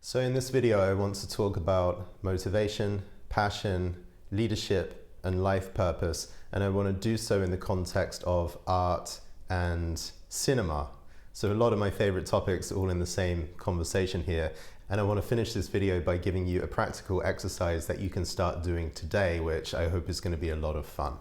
So in this video, I want to talk about motivation, passion, leadership, and life purpose. And I want to do so in the context of art and cinema. So a lot of my favorite topics all in the same conversation here. And I want to finish this video by giving you a practical exercise that you can start doing today, which I hope is going to be a lot of fun.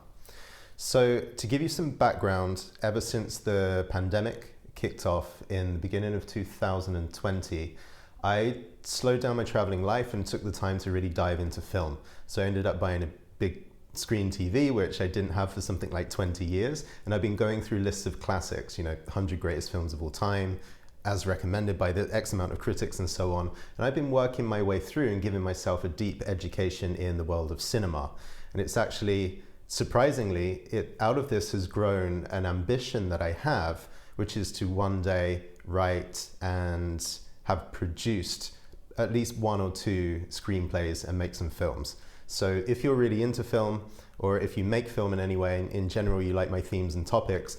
So to give you some background, ever since the pandemic kicked off in the beginning of 2020, I slowed down my traveling life and took the time to really dive into film. So I ended up buying a big screen TV, which I didn't have for something like 20 years. And I've been going through lists of classics, 100 greatest films of all time, as recommended by the X amount of critics and so on. And I've been working my way through and giving myself a deep education in the world of cinema. And it's actually, surprisingly, out of this has grown an ambition that I have, which is to one day write and have produced at least one or two screenplays and make some films. So if you're really into film, or if you make film in any way, in general you like my themes and topics,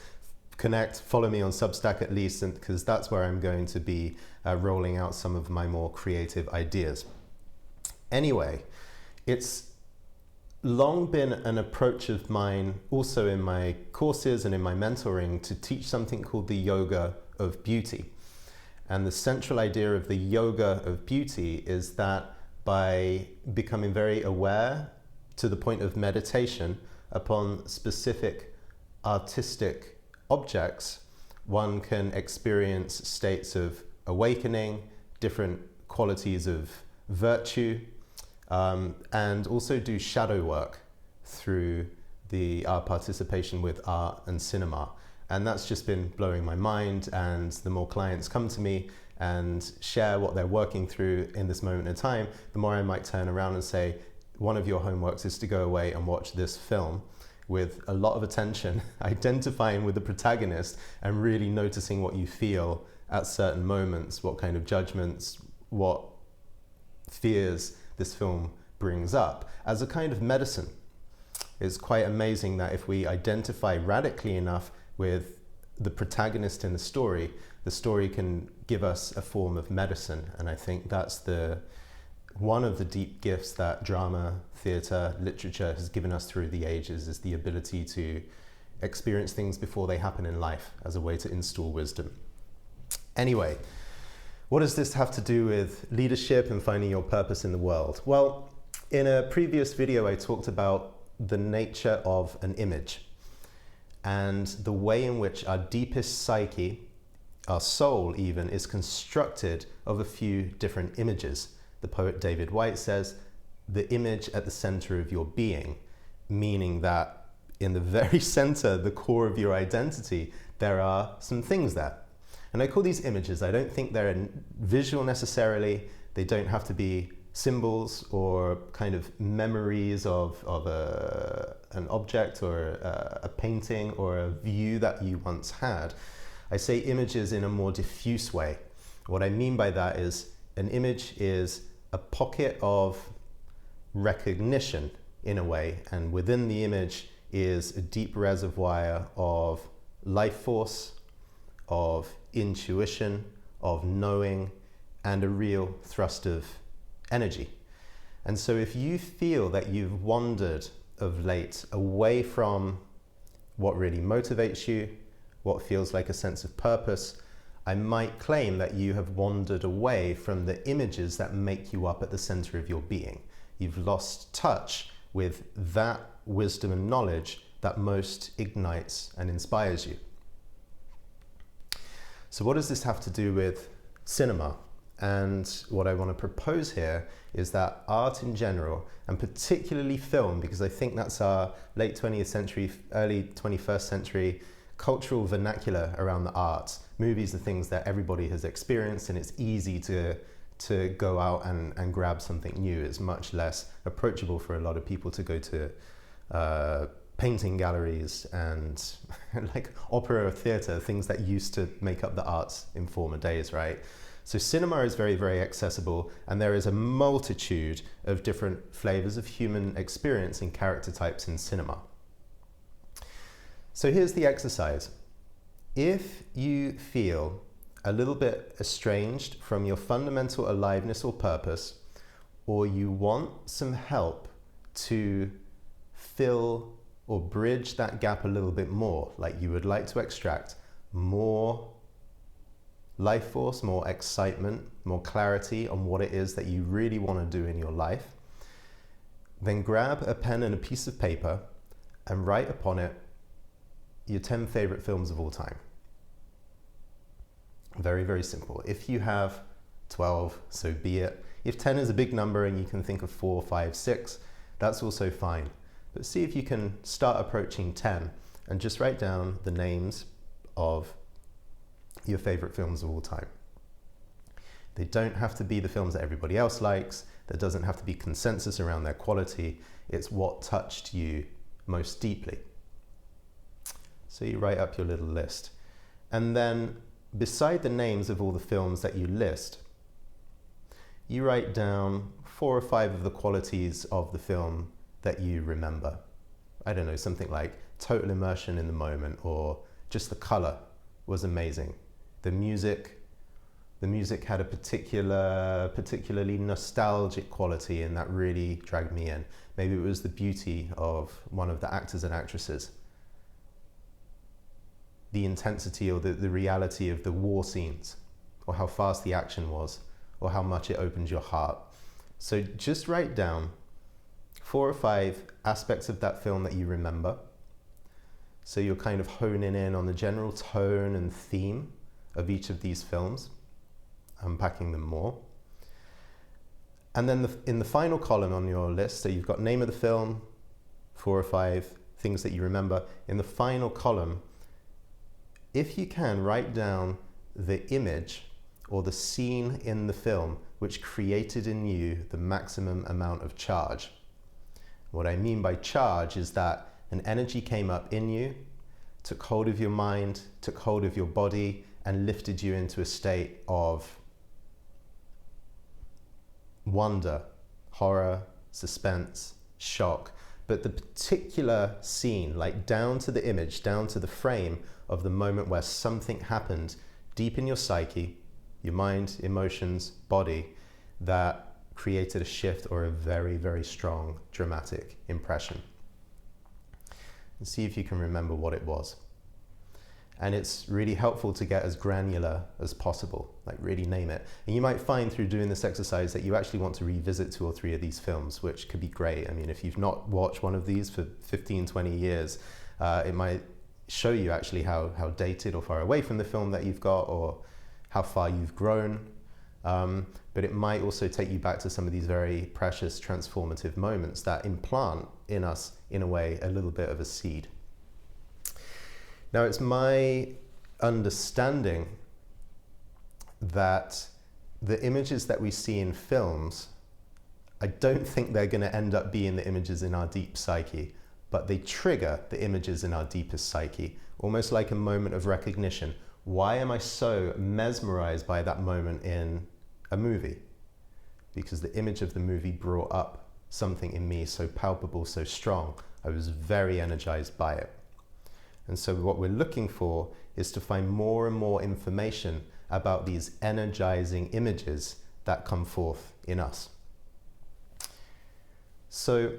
connect, follow me on Substack at least, because that's where I'm going to be rolling out some of my more creative ideas. Anyway, it's long been an approach of mine, also in my courses and in my mentoring, to teach something called the yoga of beauty. And the central idea of the yoga of beauty is that by becoming very aware to the point of meditation upon specific artistic objects, one can experience states of awakening, different qualities of virtue, and also do shadow work through our participation with art and cinema. And that's just been blowing my mind, and the more clients come to me and share what they're working through in this moment in time, the more I might turn around and say, one of your homeworks is to go away and watch this film with a lot of attention, identifying with the protagonist and really noticing what you feel at certain moments, what kind of judgments, what fears this film brings up as a kind of medicine. It's quite amazing that if we identify radically enough with the protagonist in the story can give us a form of medicine. And I think that's one of the deep gifts that drama, theatre, literature has given us through the ages, is the ability to experience things before they happen in life as a way to install wisdom. Anyway, what does this have to do with leadership and finding your purpose in the world? Well, in a previous video, I talked about the nature of an image and the way in which our deepest psyche, our soul even, is constructed of a few different images. The poet David Whyte says, the image at the center of your being, meaning that in the very center, the core of your identity, there are some things there. And I call these images. I don't think they're visual necessarily. They don't have to be symbols or kind of memories of an object or a painting or a view that you once had. I say images in a more diffuse way. What I mean by that is an image is a pocket of recognition in a way, and within the image is a deep reservoir of life force, of intuition, of knowing, and a real thrust of energy. And so if you feel that you've wandered of late away from what really motivates you, what feels like a sense of purpose, I might claim that you have wandered away from the images that make you up at the center of your being. You've lost touch with that wisdom and knowledge that most ignites and inspires you. So what does this have to do with cinema? And what I want to propose here is that art in general, and particularly film, because I think that's our late 20th century, early 21st century cultural vernacular around the arts. Movies are things that everybody has experienced, and it's easy to go out and grab something new. It's much less approachable for a lot of people to go to painting galleries and like opera or theatre, things that used to make up the arts in former days, right? So cinema is very, very accessible, and there is a multitude of different flavors of human experience and character types in cinema. So here's the exercise. If you feel a little bit estranged from your fundamental aliveness or purpose, or you want some help to fill or bridge that gap a little bit more, like you would like to extract more life force, more excitement, more clarity on what it is that you really want to do in your life, then grab a pen and a piece of paper and write upon it your 10 favorite films of all time. Very, very simple. If you have 12, so be it. If 10 is a big number and you can think of 4, 5, 6, that's also fine. But see if you can start approaching 10 and just write down the names of your favorite films of all time. They don't have to be the films that everybody else likes. There doesn't have to be consensus around their quality. It's what touched you most deeply. So you write up your little list. And then beside the names of all the films that you list, you write down 4 or 5 of the qualities of the film that you remember. I don't know, something like total immersion in the moment, or just the color was amazing. The music had a particularly nostalgic quality, and that really dragged me in. Maybe it was the beauty of one of the actors and actresses. The intensity or the reality of the war scenes, or how fast the action was, or how much it opened your heart. So just write down 4 or 5 aspects of that film that you remember. So you're kind of honing in on the general tone and theme of each of these films, unpacking them more. And then in the final column on your list, so you've got name of the film, 4 or 5 things that you remember. In the final column, if you can, write down the image or the scene in the film which created in you the maximum amount of charge. What I mean by charge is that an energy came up in you, took hold of your mind, took hold of your body, and lifted you into a state of wonder, horror, suspense, shock. But the particular scene, like down to the image, down to the frame of the moment where something happened deep in your psyche, your mind, emotions, body, that created a shift or a very, very strong, dramatic impression. And see if you can remember what it was. And it's really helpful to get as granular as possible, like really name it. And you might find through doing this exercise that you actually want to revisit 2 or 3 of these films, which could be great. I mean, if you've not watched one of these for 15, 20 years, it might show you actually how dated or far away from the film that you've got, or how far you've grown. But it might also take you back to some of these very precious, transformative moments that implant in us, in a way, a little bit of a seed. Now, it's my understanding that the images that we see in films, I don't think they're going to end up being the images in our deep psyche, but they trigger the images in our deepest psyche, almost like a moment of recognition. Why am I so mesmerized by that moment in a movie? Because the image of the movie brought up something in me so palpable, so strong. I was very energized by it. And so what we're looking for is to find more and more information about these energizing images that come forth in us. So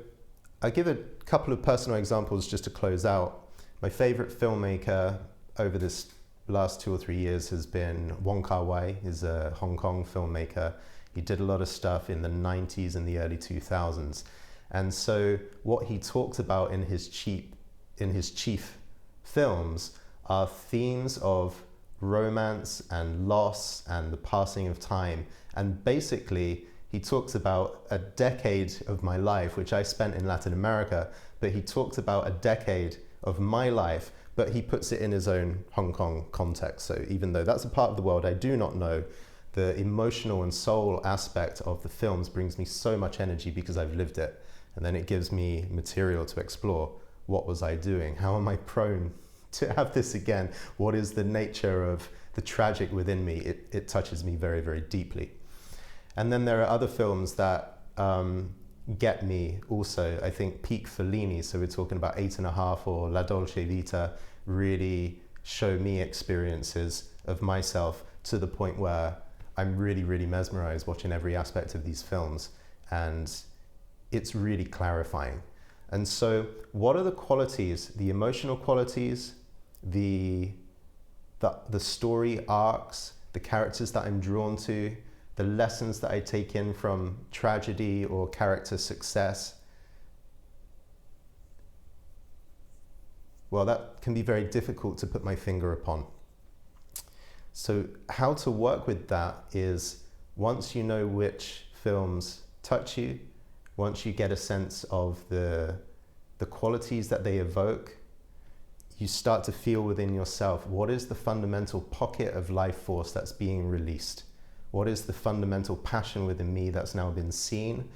I give a couple of personal examples just to close out. My favorite filmmaker over this last 2 or 3 years has been Wong Kar-wai. He's a Hong Kong filmmaker. He did a lot of stuff in the 90s and the early 2000s. And so what he talked about in his chief films are themes of romance and loss and the passing of time. And basically, he talks about a decade of my life, which I spent in Latin America, but he talked about a decade of my life, but he puts it in his own Hong Kong context. So even though that's a part of the world I do not know, the emotional and soul aspect of the films brings me so much energy because I've lived it. And then it gives me material to explore. What was I doing? How am I prone to have this again? What is the nature of the tragic within me? It touches me very, very deeply. And then there are other films that get me also. I think peak Fellini, so we're talking about 8.5 or La Dolce Vita, really show me experiences of myself to the point where I'm really, really mesmerized watching every aspect of these films, and it's really clarifying. And so what are the qualities, the emotional qualities, the story arcs, the characters that I'm drawn to, the lessons that I take in from tragedy or character success? Well, that can be very difficult to put my finger upon. So how to work with that is, once you know which films touch you, once you get a sense of the qualities that they evoke, you start to feel within yourself, what is the fundamental pocket of life force that's being released? What is the fundamental passion within me that's now been seen,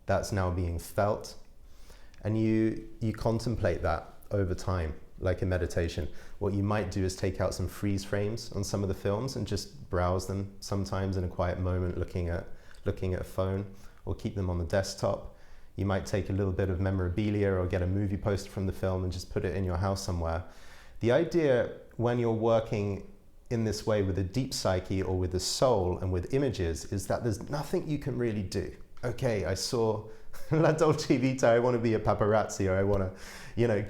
that's now being felt? And you contemplate that over time, like a meditation. What you might do is take out some freeze frames on some of the films and just browse them sometimes in a quiet moment, looking at a phone, or keep them on the desktop. You might take a little bit of memorabilia or get a movie poster from the film and just put it in your house somewhere. The idea when you're working in this way with a deep psyche or with the soul and with images is that there's nothing you can really do. Okay, I saw La Dolce Vita, I want to be a paparazzi, or I want to,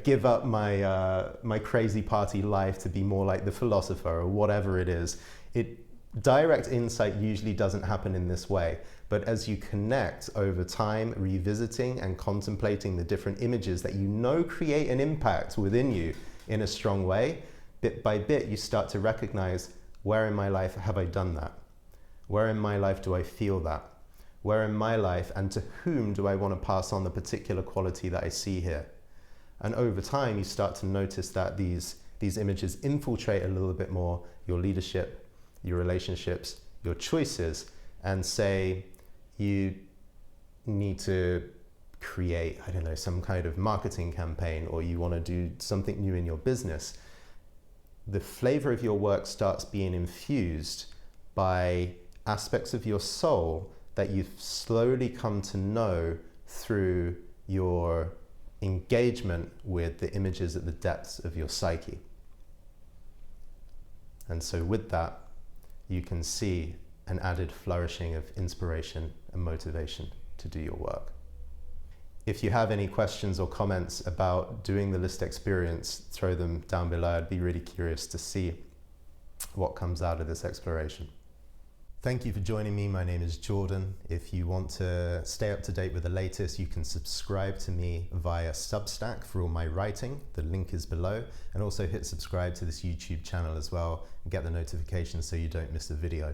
give up my crazy party life to be more like the philosopher, or whatever it is. Direct insight usually doesn't happen in this way, but as you connect over time, revisiting and contemplating the different images that create an impact within you in a strong way, bit by bit you start to recognize, where in my life have I done that? Where in my life do I feel that? Where in my life, and to whom do I want to pass on the particular quality that I see here? And over time you start to notice that these images infiltrate a little bit more your leadership, your relationships, your choices, and say you need to create, some kind of marketing campaign, or you want to do something new in your business. The flavor of your work starts being infused by aspects of your soul that you've slowly come to know through your engagement with the images at the depths of your psyche. And so with that, you can see an added flourishing of inspiration and motivation to do your work. If you have any questions or comments about doing the LIST experience, throw them down below. I'd be really curious to see what comes out of this exploration. Thank you for joining me. My name is Jordan. If you want to stay up to date with the latest, you can subscribe to me via Substack for all my writing. The link is below. And also hit subscribe to this YouTube channel as well and get the notifications so you don't miss a video.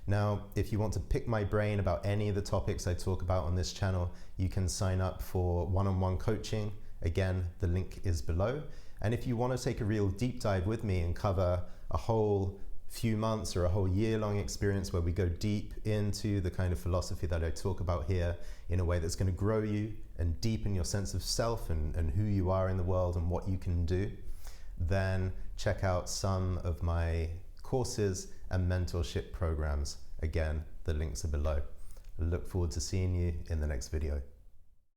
Now, if you want to pick my brain about any of the topics I talk about on this channel, you can sign up for one-on-one coaching. Again, the link is below. And if you want to take a real deep dive with me and cover a whole few months or a whole year-long experience where we go deep into the kind of philosophy that I talk about here in a way that's going to grow you and deepen your sense of self and who you are in the world and what you can do, then check out some of my courses and mentorship programs. Again, the links are below. I look forward to seeing you in the next video.